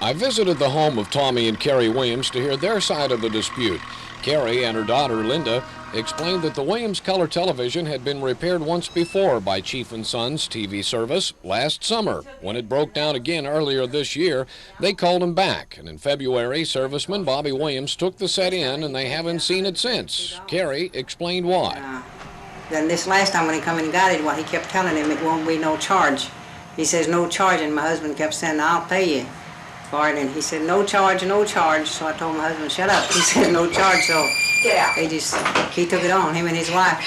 I visited the home of Tommy and Carrie Williams to hear their side of the dispute. Carrie and her daughter, Linda, explained that the Williams color television had been repaired once before by Chaffin Sons TV service last summer. When it broke down again earlier this year, they called him back. And in February, serviceman Bobby Williams took the set in, and they haven't seen it since. Carrie explained why. Then this last time when he come in and got it, well, he kept telling him it won't be no charge. He says no charge, and my husband kept saying, I'll pay you for it. And he said, no charge, no charge. So I told my husband, shut up. He said, no charge. So he took it on, him and his wife.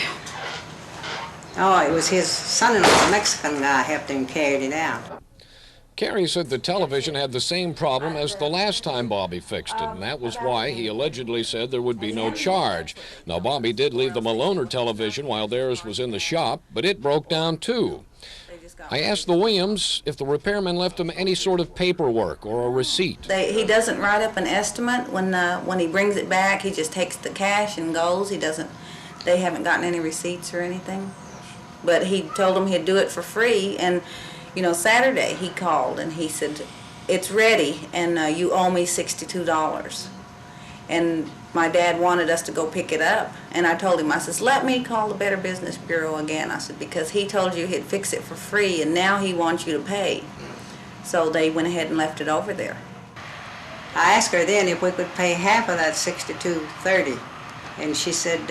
Oh, it was his son-in-law, a Mexican guy, helped him carry it out. Carrie said the television had the same problem as the last time Bobby fixed it, and that was why he allegedly said there would be no charge. Now, Bobby did leave the Homeowner television while theirs was in the shop, but it broke down too. I asked the Williams if the repairman left him any sort of paperwork or a receipt. He doesn't write up an estimate when he brings it back. He just takes the cash and goes. They haven't gotten any receipts or anything. But he told them he'd do it for free, and you know, Saturday he called and he said, it's ready and you owe me $62. And my dad wanted us to go pick it up. And I told him, I says, let me call the Better Business Bureau again. I said, because he told you he'd fix it for free and now he wants you to pay. So they went ahead and left it over there. I asked her then if we could pay half of that $62.30. And she said,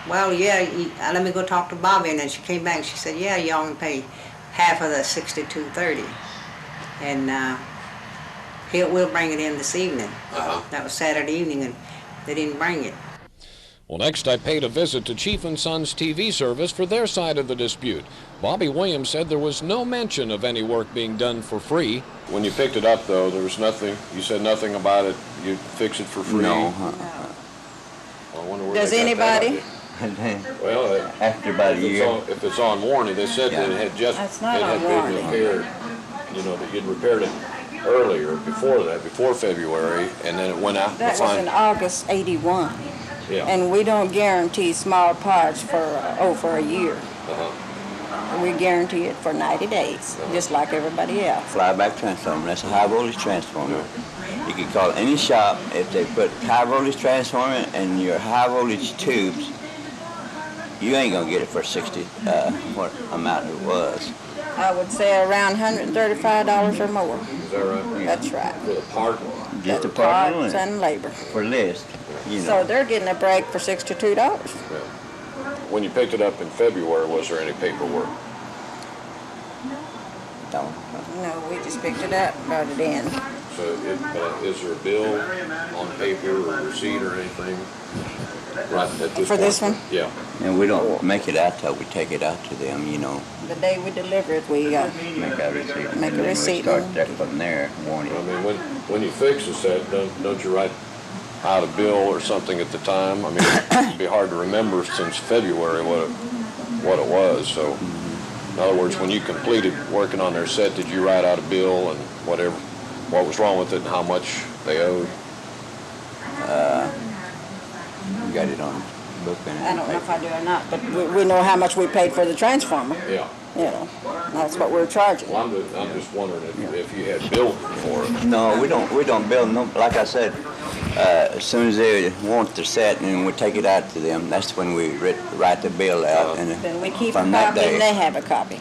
well, yeah, let me go talk to Bobby. And then she came back and she said, yeah, y'all can pay half of the $62.30, and we'll bring it in this evening. That was Saturday evening, and they didn't bring it. Well, next I paid a visit to Chaffin Sons TV service for their side of the dispute. Bobby Williams said there was no mention of any work being done for free. When you picked it up, though, there was nothing. You said nothing about it. You'd fix it for free. No. Well, I wonder where Does they got that anybody? idea. Well, after about a year. If it's on warranty, they said that it had just been repaired. You know, that you'd repaired it earlier, before February, and then it went out. That was in August '81. Yeah. And we don't guarantee small parts for over a year. We guarantee it for 90 days, just like everybody else. Flyback transformer, that's a high voltage transformer. You can call any shop if they put high voltage transformer in your high voltage tubes. You ain't gonna get it for 60, what amount it was. I would say around $135 or more. Is that right? That's right. For the part? Just the part Parts and labor. for list, you know. So they're getting a break for $62. Yeah. When you picked it up in February, was there any paperwork? No. No, we just picked it up, brought it in. So is there a bill on paper or receipt or anything? Right at this For this point? one? Yeah. And we don't make it out till we take it out to them, you know. The day we deliver it, we Make a receipt. Make a And then receipt. we start there from there, warning. I mean, when you fix a set, don't you write out a bill or something at the time? I mean, it'd be hard to remember since February what it was. So, in other words, when you completed working on their set, did you write out a bill and what was wrong with it and how much they owed? You got it on book and I don't know if I do or not, but we know how much we paid for the transformer. Yeah. You know, that's what we're charging. Well, I'm just wondering if you had billed for it. No, we don't build no. Like I said, as soon as they want the set and we take it out to them, that's when we write the bill out. And Then we keep a from that copy and day, they have a copy.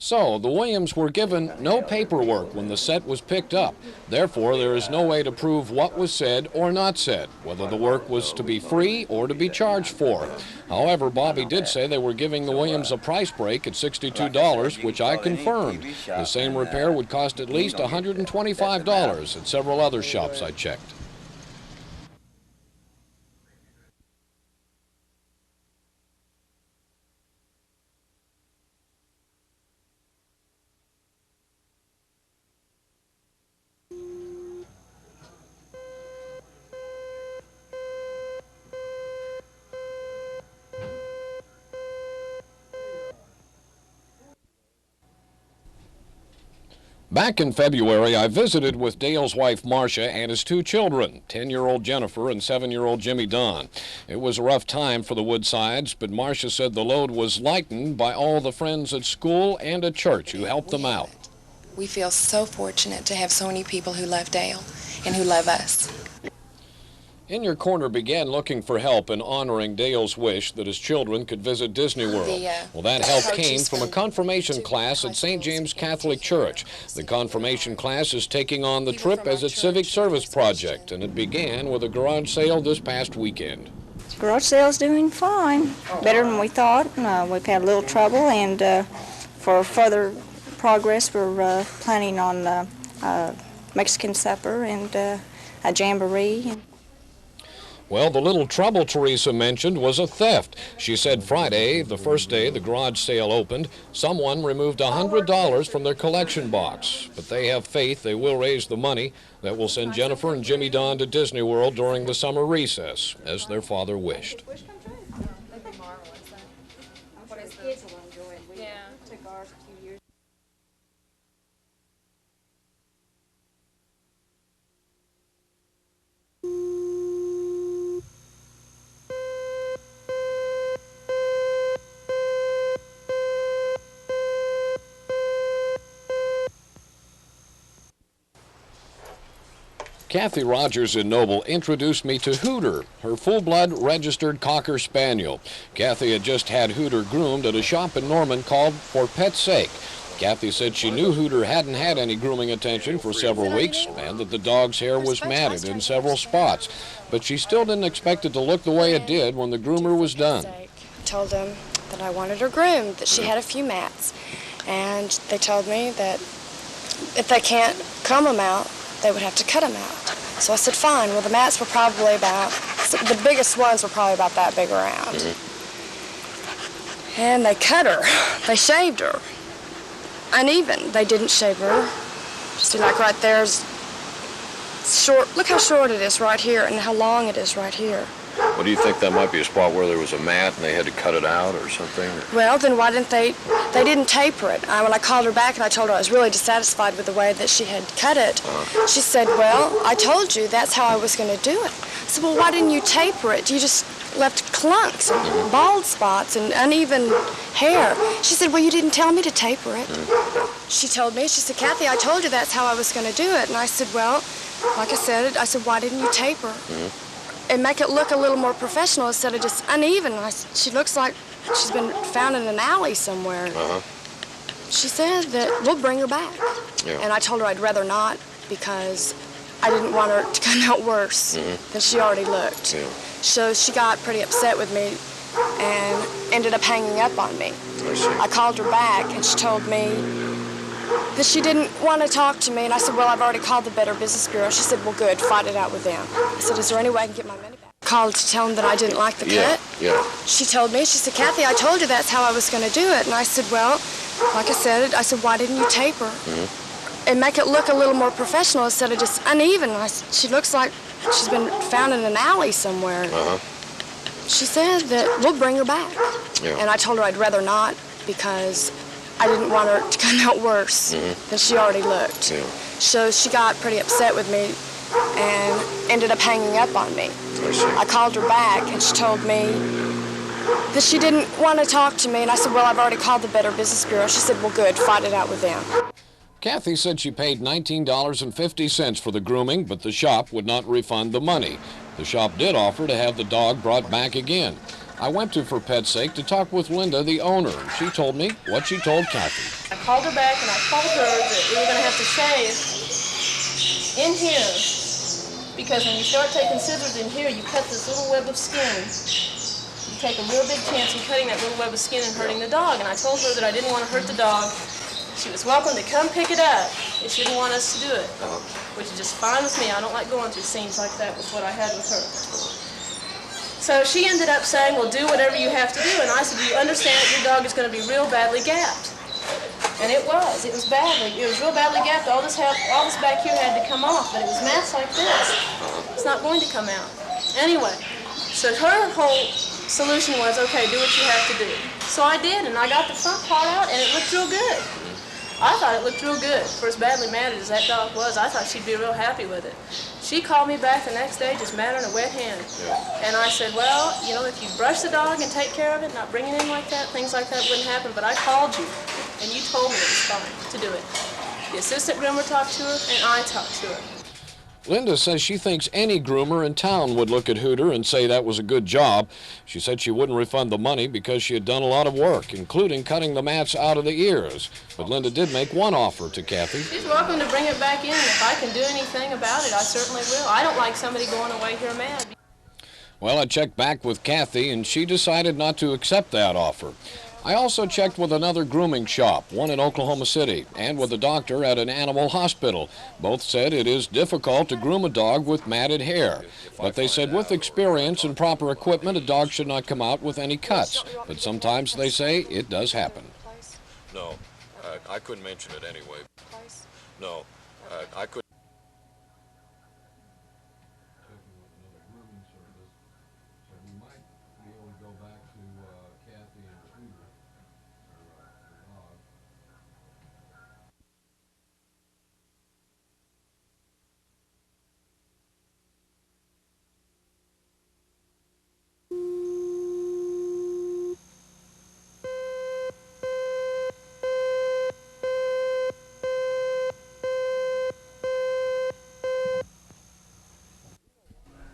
So, the Williams were given no paperwork when the set was picked up. Therefore, there is no way to prove what was said or not said, whether the work was to be free or to be charged for. However, Bobby did say they were giving the Williams a price break at $62, which I confirmed. The same repair would cost at least $125 at several other shops I checked. Back in February, I visited with Dale's wife, Marcia, and his two children, 10-year-old Jennifer and 7-year-old Jimmy Don. It was a rough time for the Woodsides, but Marcia said the load was lightened by all the friends at school and at church who helped them out. We feel so fortunate to have so many people who love Dale and who love us. In Your Corner began looking for help in honoring Dale's wish that his children could visit Disney World. Well, that help came from a confirmation class at St. James Catholic Church. The confirmation class is taking on the trip as its civic service project, and it began with a garage sale this past weekend. Garage sale's doing fine, better than we thought. We've had a little trouble, and for further progress, we're planning on Mexican supper and a jamboree. Well, the little trouble Teresa mentioned was a theft. She said Friday, the first day the garage sale opened, someone removed $100 from their collection box. But they have faith they will raise the money that will send Jennifer and Jimmy Don to Disney World during the summer recess, as their father wished. Kathy Rogers in Noble introduced me to Hooter, her full-blood registered Cocker Spaniel. Kathy had just had Hooter groomed at a shop in Norman called For Pet's Sake. Kathy said she knew Hooter hadn't had any grooming attention for several weeks and that the dog's hair was matted in several spots, but she still didn't expect it to look the way it did when the groomer was done. I told them that I wanted her groomed, that she had a few mats, and they told me that if they can't comb them out, they would have to cut them out. So I said, fine. Well, the mats were probably about, the biggest ones were probably about that big around. And they cut her. They shaved her. Uneven. They didn't shave her. Just like right there's short. Look how short it is right here and how long it is right here. Well, do you think that might be a spot where there was a mat and they had to cut it out or something? Well, then why didn't they didn't taper it. When I called her back and I told her I was really dissatisfied with the way that she had cut it, she said, well, I told you that's how I was going to do it. I said, well, why didn't you taper it? You just left clunks and bald spots and uneven hair. She said, well, you didn't tell me to taper it. She told me, she said, Kathy, I told you that's how I was going to do it. And I said, well, like I said, why didn't you taper? And make it look a little more professional instead of just uneven. She looks like she's been found in an alley somewhere. She said that we'll bring her back. And I told her I'd rather not because I didn't want her to come out worse than she already looked. So she got pretty upset with me and ended up hanging up on me. I called her back and she told me that she didn't want to talk to me, and I said, well, I've already called the Better Business Bureau. She said, well, good, fight it out with them. I said, is there any way I can get my money back? Called to tell them that I didn't like the cut. She told me, she said, Kathy, I told you that's how I was going to do it. And I said, well, like I said, why didn't you taper? And make it look a little more professional instead of just uneven. She looks like she's been found in an alley somewhere. She said that we'll bring her back. And I told her I'd rather not because I didn't want her to come out worse than she already looked. So she got pretty upset with me and ended up hanging up on me. I called her back and she told me that she didn't want to talk to me, and I said, well, I've already called the Better Business Bureau. She said, well, good, fight it out with them. Kathy said she paid $19.50 for the grooming, but the shop would not refund the money. The shop did offer to have the dog brought back again. I went to For Pet's Sake to talk with Linda, the owner. She told me what she told Kathy. I called her back and I told her that we were going to have to shave in here because when you start taking scissors in here, you cut this little web of skin. You take a real big chance in cutting that little web of skin and hurting the dog. And I told her that I didn't want to hurt the dog. She was welcome to come pick it up if she didn't want us to do it, which is just fine with me. I don't like going through scenes like that with what I had with her. So she ended up saying, well, do whatever you have to do. And I said, do you understand that your dog is going to be real badly gapped? And it was. It was badly. It was real badly gapped. All this back here had to come off, but it was mats like this. It's not going to come out. Anyway, so her whole solution was, okay, do what you have to do. So I did, and I got the front part out, and it looked real good. I thought it looked real good. For as badly matted as that dog was, I thought she'd be real happy with it. She called me back the next day just mad on a wet hand. And I said, well, you know, if you brush the dog and take care of it, not bring it in like that, things like that wouldn't happen. But I called you, and you told me it was fine to do it. The assistant groomer talked to her, and I talked to her. Linda says she thinks any groomer in town would look at Hooter and say that was a good job. She said she wouldn't refund the money because she had done a lot of work, including cutting the mats out of the ears. But Linda did make one offer to Kathy. She's welcome to bring it back in. If I can do anything about it, I certainly will. I don't like somebody going away here mad. Well, I checked back with Kathy, and she decided not to accept that offer. I also checked with another grooming shop, one in Oklahoma City, and with a doctor at an animal hospital. Both said it is difficult to groom a dog with matted hair, but they said with experience and proper equipment, a dog should not come out with any cuts. But sometimes they say it does happen. No, I couldn't mention it anyway. No, I couldn't.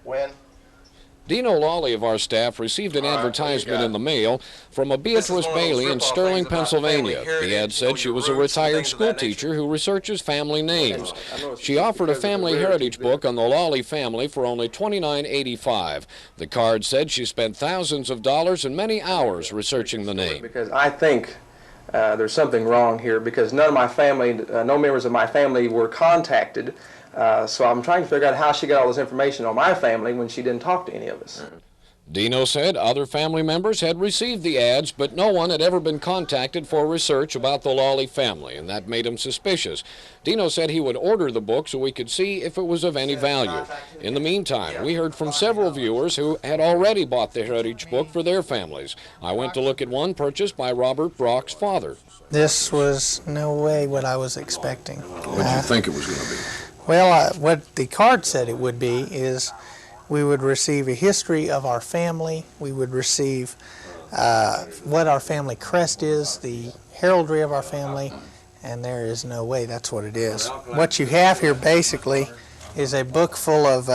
When? Dino Lawley of our staff received an advertisement in the mail from a Beatrice Bailey in Sterling, Pennsylvania. The ad said she was a retired school teacher who researches family names. She offered a family heritage book on the Lawley family for only $29.85. The card said she spent thousands of dollars and many hours researching the name. Because I think there's something wrong here, because none of my family, no members of my family were contacted. So I'm trying to figure out how she got all this information on my family when she didn't talk to any of us. Dino said other family members had received the ads, but no one had ever been contacted for research about the Lawley family, and that made him suspicious. Dino said he would order the book so we could see if it was of any value. In the meantime, we heard from several viewers who had already bought the heritage book for their families. I went to look at one purchased by Robert Brock's father. This was no way what I was expecting. What did you think it was going to be? Well, what the card said it would be is we would receive a history of our family. We would receive what our family crest is, the heraldry of our family, and there is no way that's what it is. What you have here basically is a book full of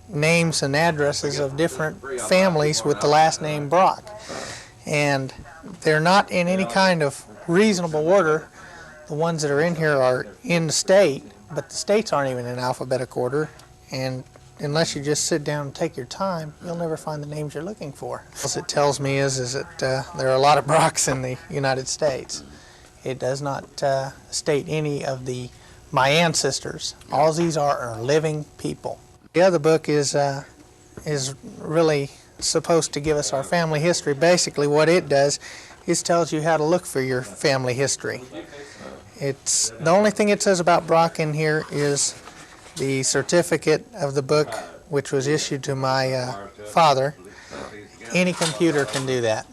names and addresses of different families with the last name Brock. And they're not in any kind of reasonable order. The ones that are in here are in the state, but the states aren't even in alphabetical order, and unless you just sit down and take your time, you'll never find the names you're looking for. What it tells me is that there are a lot of Brocks in the United States. It does not state any of my ancestors. All these are living people. The other book is really supposed to give us our family history. Basically what it does is tells you how to look for your family history. It's the only thing it says about Brock in here is the certificate of the book, which was issued to my father. Any computer can do that.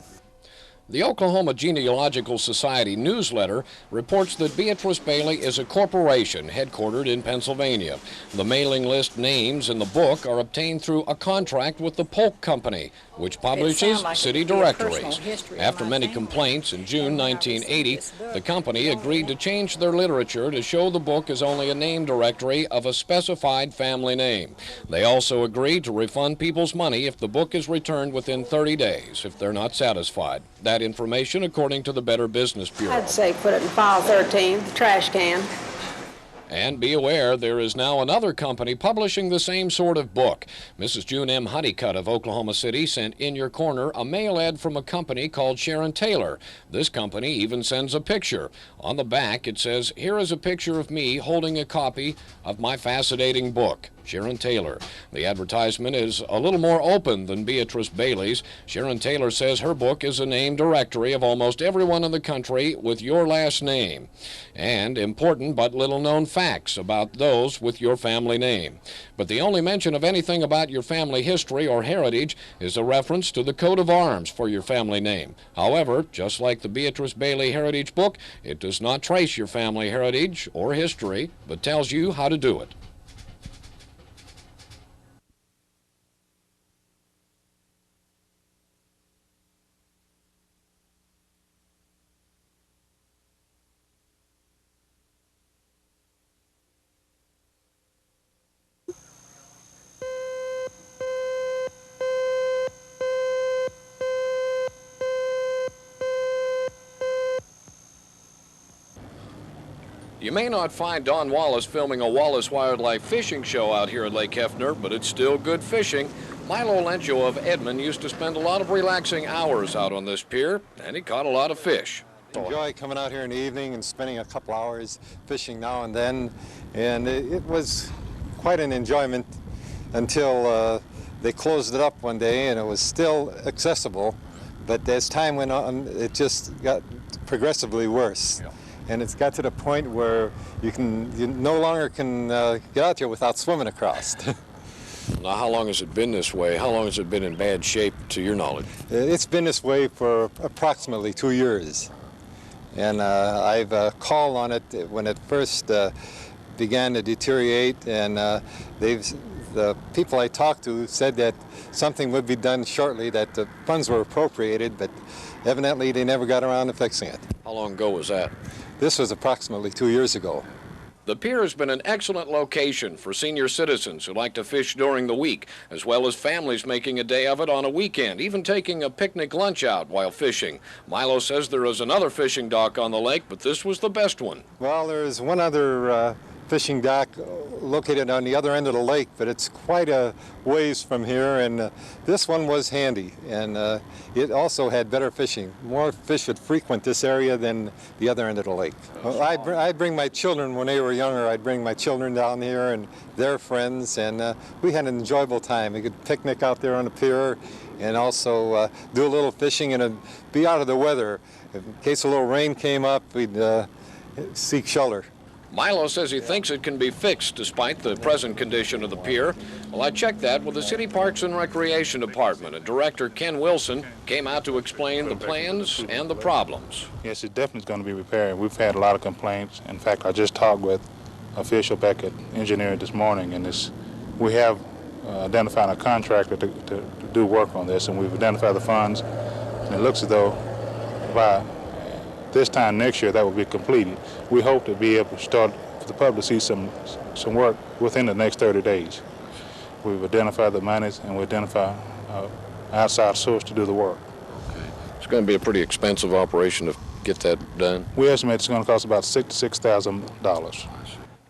The Oklahoma Genealogical Society newsletter reports that Beatrice Bailey is a corporation headquartered in Pennsylvania. The mailing list names in the book are obtained through a contract with the Polk Company, which publishes city directories. After many complaints in June 1980, the company agreed to change their literature to show the book is only a name directory of a specified family name. They also agreed to refund people's money if the book is returned within 30 days if they're not satisfied. That information according to the Better Business Bureau. I'd say put it in file 13, the trash can. And be aware, there is now another company publishing the same sort of book. Mrs. June M. Honeycutt of Oklahoma City sent in your corner a mail ad from a company called Sharon Taylor. This company even sends a picture. On the back it says, "Here is a picture of me holding a copy of my fascinating book." Sharon Taylor. The advertisement is a little more open than Beatrice Bailey's. Sharon Taylor says her book is a name directory of almost everyone in the country with your last name, and important but little known facts about those with your family name. But the only mention of anything about your family history or heritage is a reference to the coat of arms for your family name. However, just like the Beatrice Bailey Heritage Book, it does not trace your family heritage or history, but tells you how to do it. You may not find Don Wallace filming a Wallace Wildlife Fishing Show out here at Lake Hefner, but it's still good fishing. Milo Lencho of Edmond used to spend a lot of relaxing hours out on this pier, and he caught a lot of fish. Enjoy coming out here in the evening and spending a couple hours fishing now and then, and it was quite an enjoyment until they closed it up one day, and it was still accessible, but as time went on, it just got progressively worse. Yeah. And it's got to the point where you no longer can get out there without swimming across. Now, how long has it been this way? How long has it been in bad shape, to your knowledge? It's been this way for approximately 2 years. And I've called on it when it first began to deteriorate, and the people I talked to said that something would be done shortly, that the funds were appropriated, but evidently they never got around to fixing it. How long ago was that? This was approximately 2 years ago. The pier has been an excellent location for senior citizens who like to fish during the week, as well as families making a day of it on a weekend, even taking a picnic lunch out while fishing. Milo says there is another fishing dock on the lake, but this was the best one. Well, there's one other fishing dock located on the other end of the lake, but it's quite a ways from here, and this one was handy, and it also had better fishing. More fish would frequent this area than the other end of the lake. Well, I'd bring my children when they were younger. I'd bring my children down here and their friends, and we had an enjoyable time. We could picnic out there on the pier and also do a little fishing and be out of the weather. In case a little rain came up, we'd seek shelter. Milo says he thinks it can be fixed despite the present condition of the pier. Well, I checked that with the City Parks and Recreation Department, and Director Ken Wilson came out to explain the plans and the problems. Yes, it definitely is going to be repaired. We've had a lot of complaints. In fact, I just talked with an official back at engineering this morning, and we have identified a contractor to do work on this, and we've identified the funds, and it looks as though by this time next year that will be completed. We hope to be able to start for the public to see some work within the next 30 days. We've identified the monies, and we identify outside source to do the work. Okay. It's going to be a pretty expensive operation to get that done. We estimate it's going to cost about $6,000 to $6,000.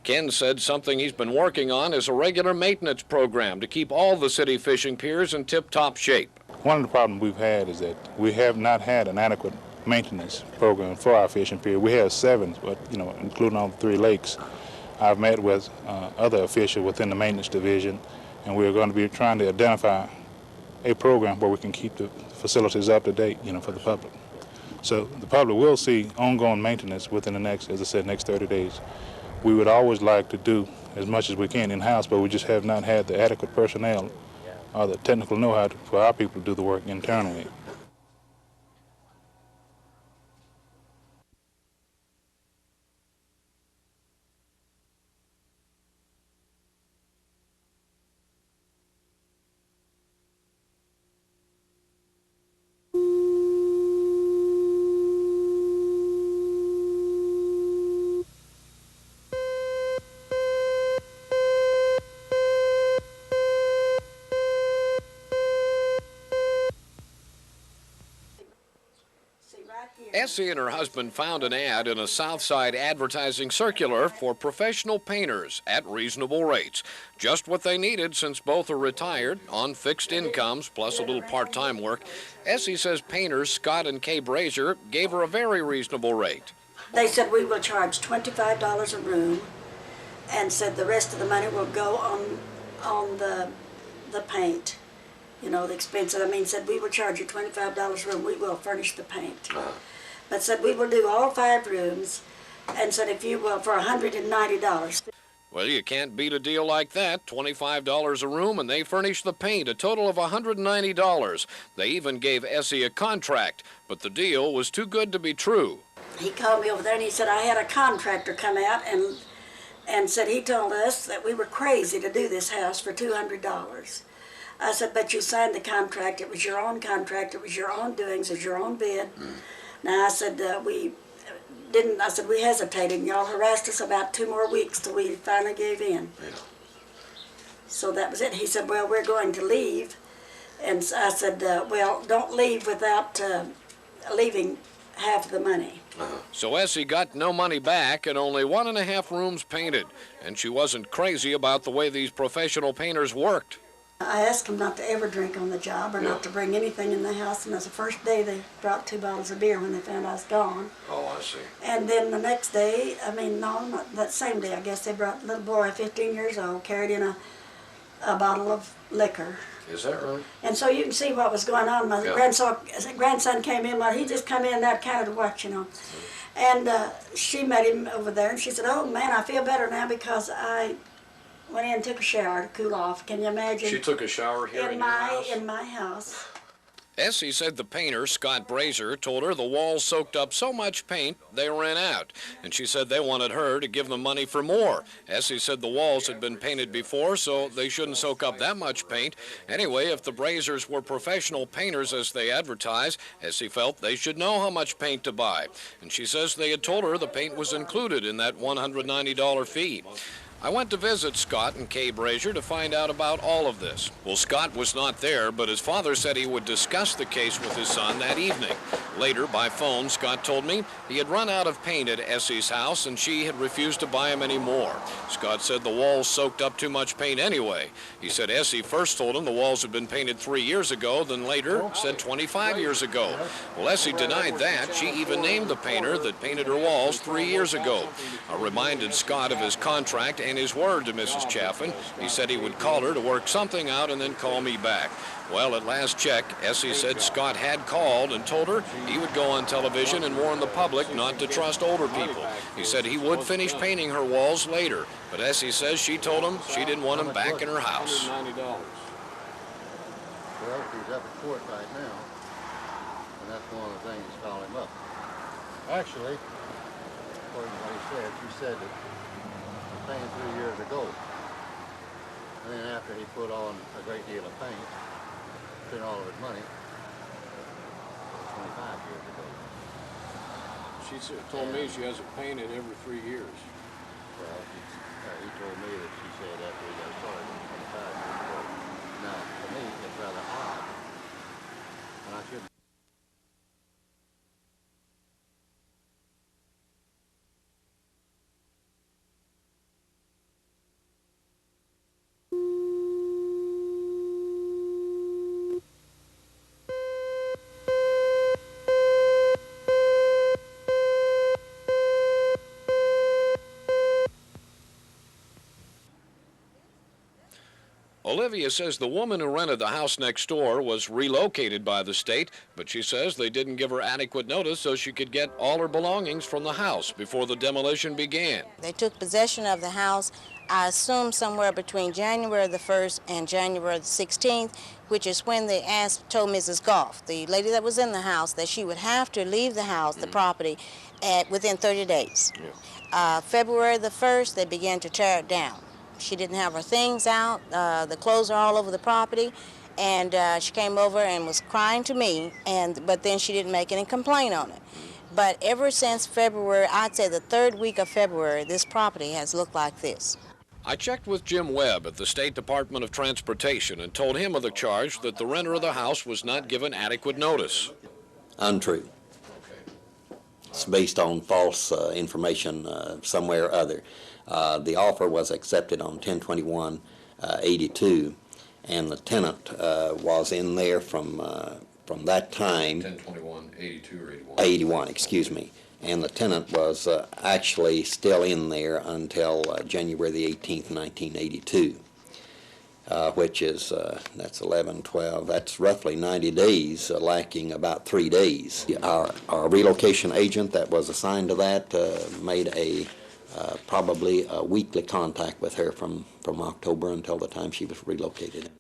Ken said something he's been working on is a regular maintenance program to keep all the city fishing piers in tip-top shape. One of the problems we've had is that we have not had an adequate maintenance program for our fishing pier. We have 7, but including all the 3 lakes. I've met with other officials within the maintenance division, and we're going to be trying to identify a program where we can keep the facilities up to date, for the public. So the public will see ongoing maintenance within the next, as I said, next 30 days. We would always like to do as much as we can in-house, but we just have not had the adequate personnel or the technical know-how for our people to do the work internally. Essie and her husband found an ad in a Southside advertising circular for professional painters at reasonable rates. Just what they needed since both are retired, on fixed incomes, plus a little part-time work. Essie says painters Scott and Kay Brazier gave her a very reasonable rate. They said we will charge $25 a room, and said the rest of the money will go on the paint. The expenses. Said we will charge you $25 a room, we will furnish the paint. But said we will do all 5 rooms, and said if you will, for $190. Well, you can't beat a deal like that. $25 a room, and they furnish the paint, a total of $190. They even gave Essie a contract, but the deal was too good to be true. He called me over there, and he said I had a contractor come out and said he told us that we were crazy to do this house for $200. I said, but you signed the contract. It was your own contract. It was your own doings. It was your own bid. Now, I said, we didn't. I said, we hesitated. Y'all harassed us about 2 more weeks till we finally gave in. Yeah. So that was it. He said, well, we're going to leave. And I said, well, don't leave without leaving half of the money. So Essie got no money back and only 1.5 rooms painted, and she wasn't crazy about the way these professional painters worked. I asked them not to ever drink on the job or not to bring anything in the house, and that's the first day they brought 2 bottles of beer when they found I was gone. Oh, I see. And then the next day, not that same day, I guess they brought a little boy, 15 years old, carried in a bottle of liquor. Is that right? And so you can see what was going on. My grandson came in, he just come in that kind of watch, you know. And she met him over there, and she said, "Oh man, I feel better now because I went in and took a shower to cool off." Can you imagine? She took a shower here in your house? In my house. Essie said the painter, Scott Brazier, told her the walls soaked up so much paint they ran out, and she said they wanted her to give them money for more. Essie said the walls had been painted before, so they shouldn't soak up that much paint. Anyway, if the Braziers were professional painters as they advertise, Essie felt they should know how much paint to buy, and she says they had told her the paint was included in that $190 fee. I went to visit Scott and Kay Brazier to find out about all of this. Well, Scott was not there, but his father said he would discuss the case with his son that evening. Later, by phone, Scott told me he had run out of paint at Essie's house and she had refused to buy him any more. Scott said the walls soaked up too much paint anyway. He said Essie first told him the walls had been painted 3 years ago, then later said 25 years ago. Well, Essie denied that. She even named the painter that painted her walls 3 years ago. I reminded Scott of his contract and his word to Mrs. Chaffin. He said he would call her to work something out and then call me back. Well, at last check, Essie said Scott had called and told her he would go on television and warn the public not to trust older people. He said he would finish painting her walls later, but Essie says she told him she didn't want him back in her house. Well, he's up at court right now, and that's one of the things that's calling him up. Actually, according to what he said, she said that painted 3 years ago. And then after he put on a great deal of paint, spent all of his money, 25 years ago. She told me she hasn't painted every 3 years. Well, he told me that she said after he got started, 25 years ago. Now, to me, it's rather odd, and I shouldn't. Olivia says the woman who rented the house next door was relocated by the state, but she says they didn't give her adequate notice so she could get all her belongings from the house before the demolition began. They took possession of the house, I assume somewhere between January the 1st and January the 16th, which is when they told Mrs. Goff, the lady that was in the house, that she would have to leave the house, the property, within 30 days. Yeah. February the 1st, they began to tear it down. She didn't have her things out. The clothes are all over the property, and she came over and was crying to me, but then she didn't make any complaint on it. But ever since February, I'd say the 3rd week of February, this property has looked like this. I checked with Jim Webb at the State Department of Transportation and told him of the charge that the renter of the house was not given adequate notice. Untrue. It's based on false information somewhere or other. The offer was accepted on 10/21/82, and the tenant was in there from that time. 10/21/82 or 81? 81, excuse me. And the tenant was actually still in there until January the 18th, 1982, which is, that's 11, 12, that's roughly 90 days, lacking about 3 days. Our relocation agent that was assigned to that made probably a weekly contact with her from October until the time she was relocated.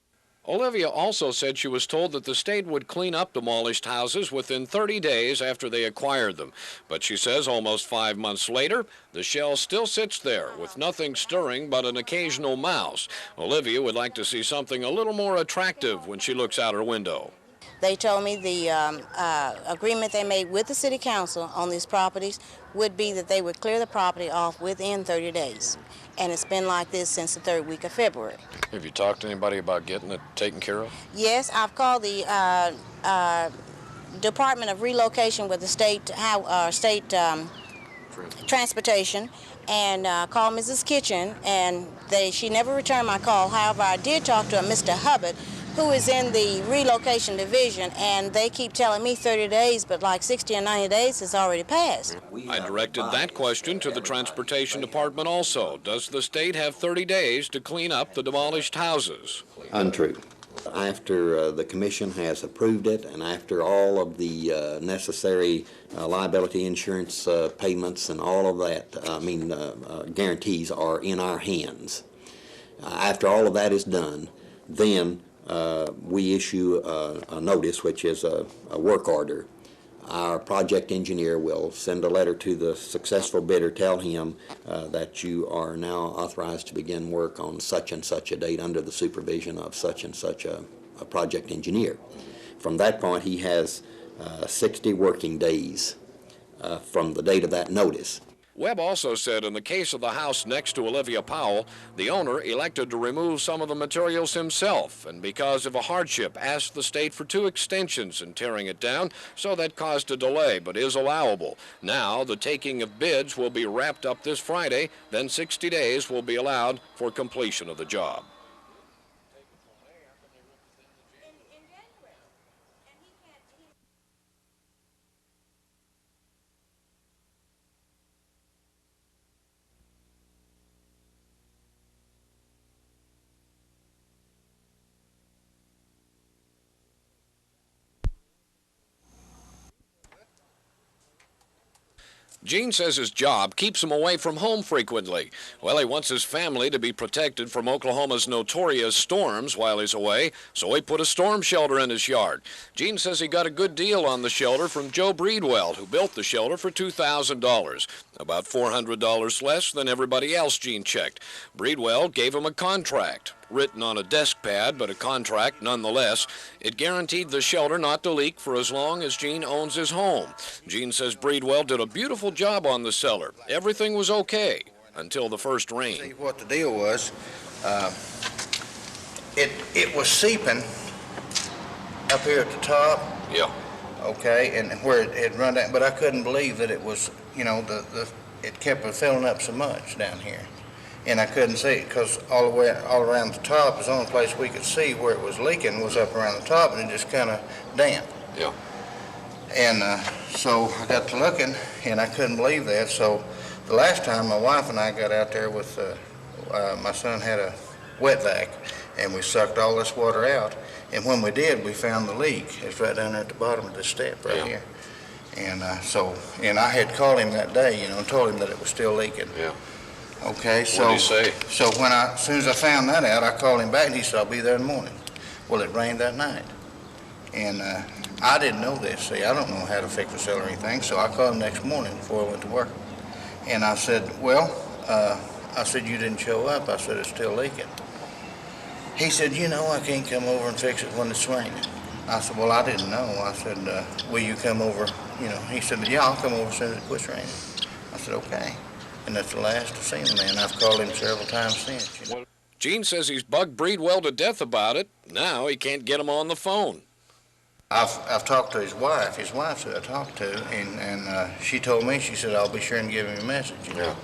Olivia also said she was told that the state would clean up demolished houses within 30 days after they acquired them. But she says almost 5 months later, the shell still sits there with nothing stirring but an occasional mouse. Olivia would like to see something a little more attractive when she looks out her window. They told me the agreement they made with the city council on these properties would be that they would clear the property off within 30 days. And it's been like this since the 3rd week of February. Have you talked to anybody about getting it taken care of? Yes, I've called the Department of Relocation with the state transportation and called Mrs. Kitchen, and she never returned my call. However, I did talk to a Mr. Hubbard, who is in the relocation division, and they keep telling me 30 days, but like 60 or 90 days has already passed. I directed that question to the Transportation Department also. Does the state have 30 days to clean up the demolished houses? Untrue. After the commission has approved it and after all of the necessary liability insurance payments and all of that, guarantees are in our hands. After all of that is done, then we issue a notice, which is a work order. Our project engineer will send a letter to the successful bidder, tell him that you are now authorized to begin work on such and such a date under the supervision of such and such a project engineer. From that point, he has 60 working days from the date of that notice. Webb also said in the case of the house next to Olivia Powell, the owner elected to remove some of the materials himself, and because of a hardship asked the state for 2 extensions in tearing it down, so that caused a delay, but is allowable. Now the taking of bids will be wrapped up this Friday, then 60 days will be allowed for completion of the job. Gene says his job keeps him away from home frequently. Well, he wants his family to be protected from Oklahoma's notorious storms while he's away, so he put a storm shelter in his yard. Gene says he got a good deal on the shelter from Joe Breedwell, who built the shelter for $2,000, about $400 less than everybody else Gene checked. Breedwell gave him a contract, written on a desk pad, but a contract nonetheless. It guaranteed the shelter not to leak for as long as Gene owns his home. Gene says Breedwell did a beautiful job on the cellar. Everything was okay until the first rain. See what the deal was. It was seeping up here at the top. Yeah. Okay, and where it had run down, but I couldn't believe that it was, it kept filling up so much down here. And I couldn't see it because all around the top is the only place we could see where it was leaking was up around the top, and it just kind of damp. Yeah. And so I got to looking, and I couldn't believe that. So the last time my wife and I got out there with, my son had a wet vac, and we sucked all this water out. And when we did, we found the leak. It's right down there at the bottom of the step right here. And and I had called him that day, and told him that it was still leaking. Yeah. Okay, so what did he say? So as soon as I found that out, I called him back, and he said, "I'll be there in the morning." Well, it rained that night, and I didn't know this. See, I don't know how to fix a cellar or anything, so I called him next morning before I went to work, and I said, "Well," I said, "you didn't show up." I said, "It's still leaking." He said, "I can't come over and fix it when it's raining." I said, "Well, I didn't know." I said, "Will you come over?" He said, "Yeah, I'll come over as soon as it quits raining." I said, "Okay." And that's the last I've seen the man. I've called him several times since. Gene says he's bugged Breedwell to death about it. Now he can't get him on the phone. I've talked to his wife. His wife's who I talked to, and she told me, she said, "I'll be sure and give him a message." Yeah.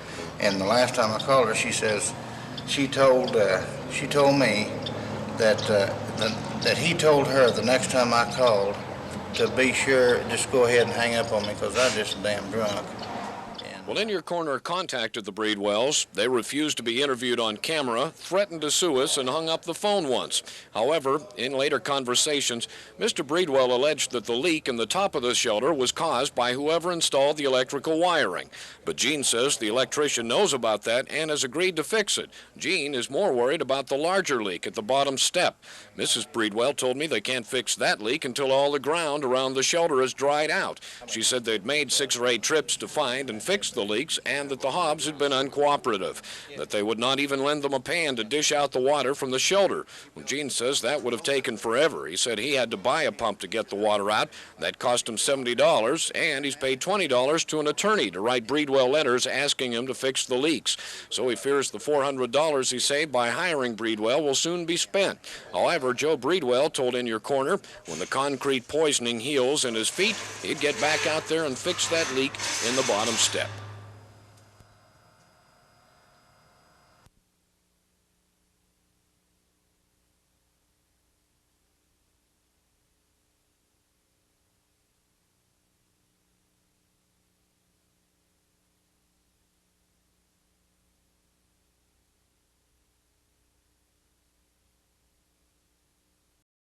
And the last time I called her, she says, she told me that he told her the next time I called to be sure, just go ahead and hang up on me because I'm just damn drunk. Well, In Your Corner contacted the Breedwells. They refused to be interviewed on camera, threatened to sue us, and hung up the phone once. However, in later conversations, Mr. Breedwell alleged that the leak in the top of the shelter was caused by whoever installed the electrical wiring. But Gene says the electrician knows about that and has agreed to fix it. Gene is more worried about the larger leak at the bottom step. Mrs. Breedwell told me they can't fix that leak until all the ground around the shelter is dried out. She said they'd made 6 or 8 trips to find and fix the leaks and that the Hobbs had been uncooperative, that they would not even lend them a pan to dish out the water from the shelter. Well, Gene says that would have taken forever. He said he had to buy a pump to get the water out. That cost him $70, and he's paid $20 to an attorney to write Breedwell letters asking him to fix the leaks. So he fears the $400 he saved by hiring Breedwell will soon be spent. However, Joe Breedwell told In Your Corner when the concrete poisoning heals in his feet, he'd get back out there and fix that leak in the bottom step.